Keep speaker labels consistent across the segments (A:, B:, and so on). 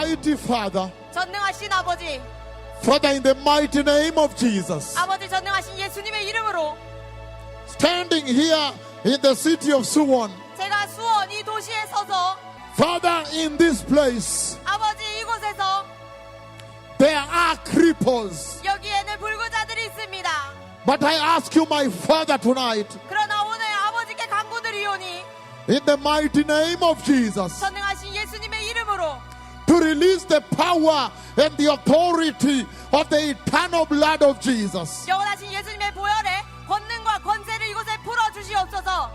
A: Mighty Father,
B: 전능하신 아버지,
A: Father, in the mighty name of Jesus,
B: 아버지 전능하신 예수님의 이름으로
A: standing here in the city of Suwon,
B: 제가 수원 이 도시에 서서
A: Father, in this place,
B: 아버지 이곳에서
A: there are cripples.
B: 여기에는 불구자들이 있습니다.
A: But I ask you, my Father, tonight,
B: 그러나 오늘 아버지께 간구드리오니
A: in the mighty name of Jesus,
B: 전능하신 예수님의 이름으로
A: to release the power and the authority of the eternal blood of Jesus,
B: 영원하신 예수님의 보혈에 권능과 권세를 이곳에 풀어주시옵소서.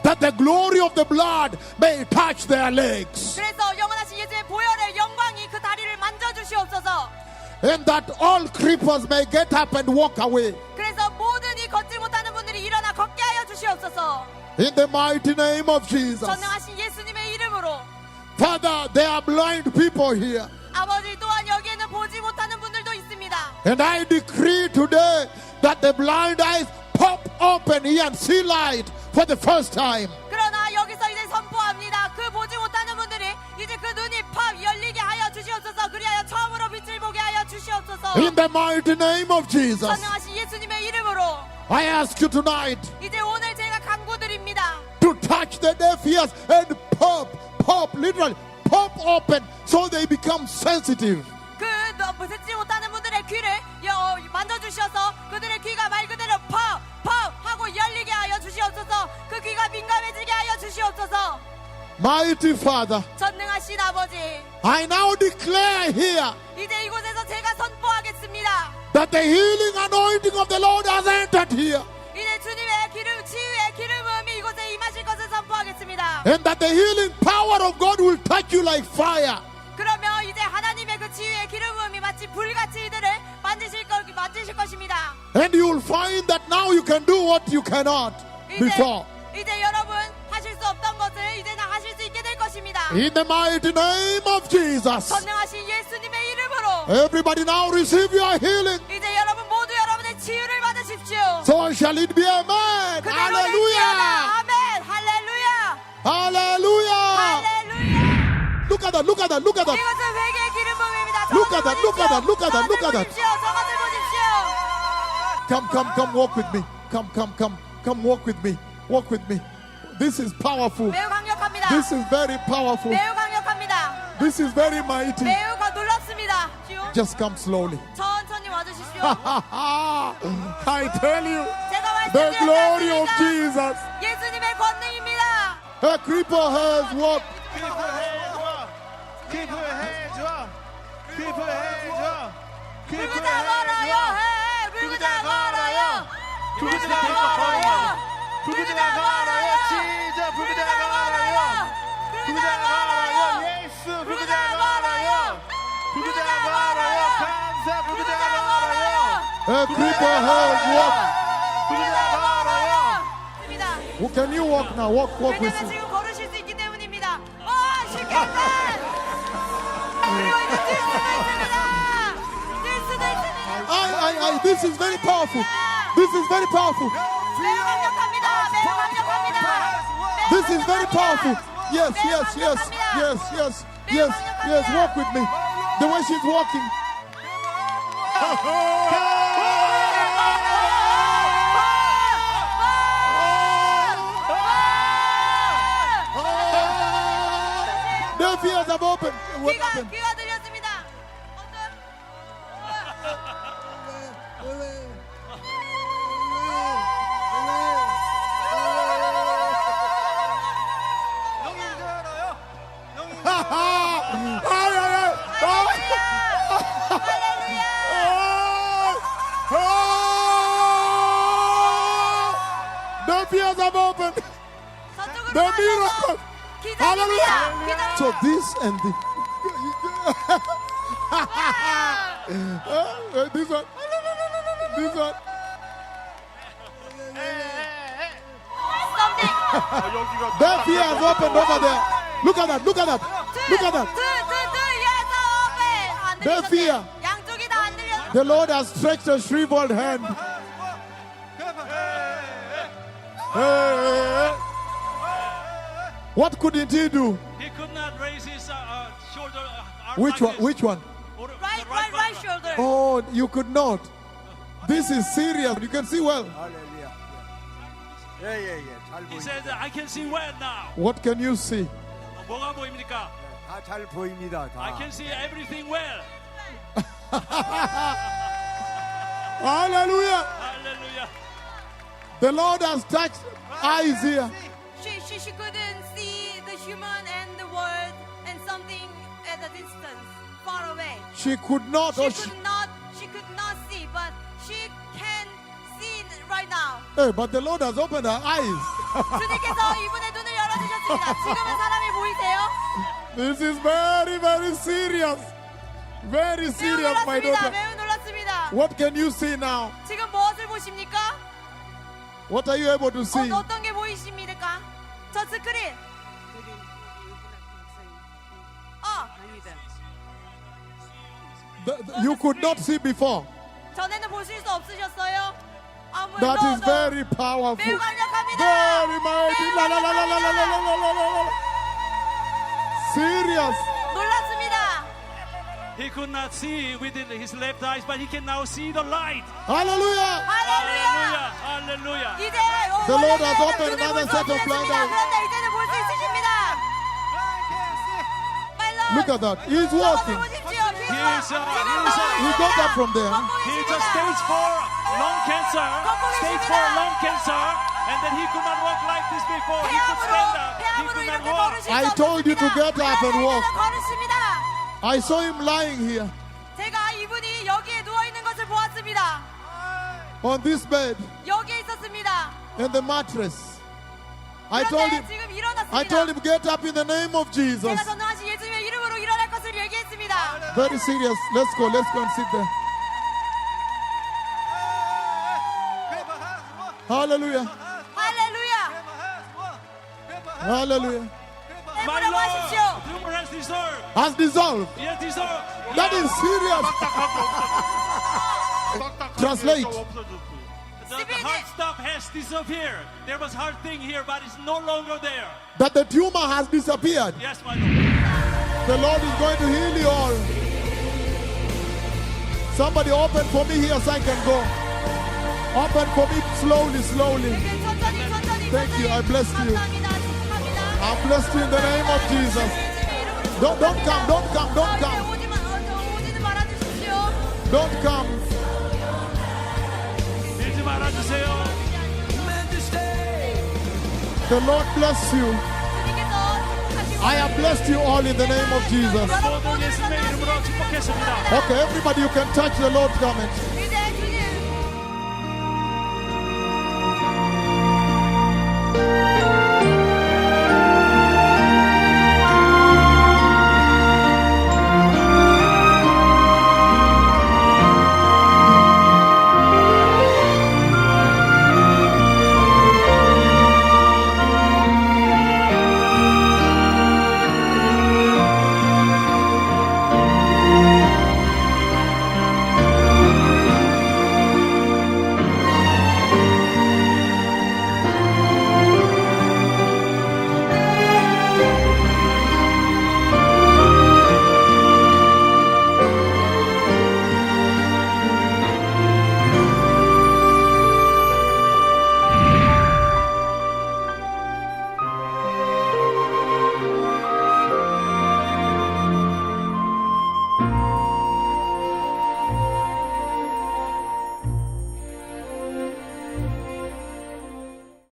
A: that the glory of the blood may touch their legs,
B: 그래서 영원하신 예수님의 보혈의 영광이 그 다리를 만져주시옵소서.
A: and that all cripples may get up and walk away.
B: 그래서 모든 이 걷지 못하는 분들이 일어나 걷게 하여 주시옵소서.
A: In the mighty name of Jesus.
B: 전능하신 예수님의 이름으로
A: Father, there are blind people here.
B: 아버지 또한 여기에는 보지 못하는 분들도 있습니다.
A: And I decree today that the blind eyes pop open here and see light for the first time.
B: 그러나 여기서 이제 선포합니다. 그 보지 못하는 분들이 이제 그 눈이 팍 열리게 하여 주시옵소서. 그리하여 처음으로 빛을 보게 하여 주시옵소서.
A: In the mighty name of Jesus.
B: 전능하신 예수님의 이름으로
A: I ask you tonight
B: 이제 오늘 제가 간구드립니다.
A: to touch the deaf ears and literally pop open so they become sensitive.
B: 그 듣지 못하는 분들의 귀를 만져주셔서 그들의 귀가 말 그대로 퍽 하고 열리게 하여 주시옵소서. 그 귀가 민감해지게 하여 주시옵소서.
A: Mighty Father,
B: 전능하신 아버지,
A: I now declare here
B: 이제 이곳에서 제가 선포하겠습니다.
A: that the healing anointing of the Lord has entered here,
B: 이제 주님의 치유의 기름 부음이 이곳에 임하실 것을 선포하겠습니다.
A: and that the healing power of God will touch you like fire.
B: 그러면 이제 하나님의 그 치유의 기름 부음이 마치 불같이 이들을 만지실 것입니다.
A: And you will find that now you can do what you cannot before.
B: 이제 여러분 하실 수 없던 것을 이제는 하실 수 있게 될 것입니다.
A: In the mighty name of Jesus.
B: 전능하신 예수님의 이름으로
A: Everybody now receive your healing.
B: 이제 여러분 모두 여러분의 치유를 받으십시오.
A: So shall it be. Amen.
B: 그대로
A: Hallelujah.
B: 될지어다. 아멘. 할렐루야.
A: Hallelujah.
B: 할렐루야.
A: Look at that. Look at that. Look at that.
B: 이것은 회개의 기름 부음입니다.
A: Look at that, look at that, look at that, look at that.
B: 저것을 보십시오.
A: Come walk with me. Come walk with me. Walk with me. This is powerful.
B: 매우 강력합니다.
A: This is very powerful.
B: 매우 강력합니다.
A: This is very mighty.
B: 매우 놀랍습니다.
A: Just come slowly.
B: 천천히 와주십시오.
A: I tell you,
B: 제가
A: the glory of
B: 말씀드렸습니다.
A: Jesus.
B: 예수님의 권능입니다.
A: A creeper has walked.
C: Keep her hands up. Keep her hands up. Keep her
B: 불구자
C: hands
B: 걸어요.
C: up.
B: 해. 불구자 걸어요. 불구자
C: 불구자
B: 걸어요.
C: 걸어요. 불구자 걸어요. 진짜 불구자 걸어요. 불구자 걸어요. 예수 불구자 걸어요. 불구자 걸어요. 감사 불구자 걸어요.
A: A creeper has walked.
C: 불구자 걸어요.
B: 입니다.
A: Oh, can you walk now? Walk with
B: 왜냐면
A: me.
B: 지금 걸으실 수 있기 때문입니다. 시켰다. 그리고 이제 뛸 수도 있습니다. 뛸 수도 있습니다.
A: This is very powerful. This is very powerful.
B: 매우 강력합니다. 매우 강력합니다.
A: This is very powerful. Yes. Walk with me. The way she's walking. Their ears have opened. What happened?
B: 귀가 들렸습니다.
A: The ears have opened.
B: 저쪽으로
A: The
B: 가셔서
A: miracle.
B: 기다립니다. 기다립니다.
A: So this and this one. This one.
B: Something.
A: Their ears have opened over there. Look at that. Look at that. Look at that. Their fear.
B: 양쪽이 다 안 들려.
A: The Lord has stretched a shriveled hand. What couldn't he do?
D: He could not raise his
C: shoulder.
A: Which one? Which one?
B: Right shoulder.
A: Oh, you could not. This is serious. You can see well.
D: 할렐루야. 예. 잘
C: He
D: 보입니다.
C: said, I can see well now.
A: What can you see?
C: 뭐가 보입니까?
D: 다 잘 보입니다.
C: I
D: 다.
C: can see everything well.
A: Hallelujah.
C: Hallelujah.
A: The Lord has touched eyes here.
B: She couldn't see the human and the word and something at a distance, far away.
A: She could not. Or
B: She could not see, but she can see right now.
A: Hey, but the Lord has opened her eyes.
B: 주님께서 이분의 눈을 열어주셨습니다. 지금은 사람이 보이세요?
A: This is very, very serious. Very
B: 매우
A: serious, my
B: 놀랐습니다.
A: daughter.
B: 매우 놀랐습니다.
A: What can you see now?
B: 지금 무엇을 보십니까?
A: What are you able to see?
B: 어떤 게 보이십니까? 저 스크린.
A: You could not see before.
B: 전에는 보실 수 없으셨어요?
A: That is very powerful.
B: 매우 강력합니다.
A: Very mighty. La, la, la, la, la, la, la, la, la, la, la. Serious.
B: 놀랐습니다.
C: He could not see with his left eyes, but he can now see the light.
A: Hallelujah.
B: 할렐루야.
C: Hallelujah.
B: 이제
A: The Lord has
B: 원래는
A: opened
B: 눈을
A: another
B: 볼수
A: set of blind
B: 없으셨습니다.
A: eyes.
B: 그런데 이제는 볼 수 있으십니다. My Lord.
A: Look at that. He's walking.
B: 보십시오.
A: He got up from there.
C: He's a stage 4 lung cancer. Stage 4 lung cancer. And then he could not walk like this before. He could stand up. He
B: 폐암으로
C: could not
B: 이렇게
C: walk.
B: 걸으실 수
A: I told you to get up and walk.
B: 걸으십니다.
A: I saw him lying here
B: 제가 이분이 여기에 누워 있는 것을 보았습니다.
A: on this bed
B: 여기에 있었습니다.
A: and the mattress. I told
B: 그런데
A: him,
B: 지금 일어났습니다.
A: I told him, get up in the name of Jesus.
B: 제가 전능하신 예수님의 이름으로 일어날 것을 얘기했습니다.
A: Very serious. Let's go and sit there. Hallelujah.
B: 할렐루야.
A: Hallelujah.
C: My
B: 내버려
C: Lord,
B: 하십시오.
C: tumor has dissolved.
A: Has dissolved.
C: Yes, dissolved.
A: That is serious. Translate.
C: The hard stuff has disappeared. There was hard thing here, but it's no longer there.
A: That the tumor has disappeared.
C: Yes, my Lord.
A: The Lord is going to heal you all. Somebody open for me here so I can go. Open for me slowly.
B: 천천히.
A: Thank you. I bless you.
B: 감사합니다. 축복합니다.
A: I bless you in the name of Jesus. Don't come.
B: 오지는 말아주십시오.
A: Don't come.
C: 밀지 말아주세요.
A: The Lord bless you.
B: 주님께서 축복하시고
A: I have blessed you all in the name of Jesus.
C: 모든 예수님의 이름으로 축복했습니다.
A: Okay, everybody, you can touch the Lord's garment.
B: 이제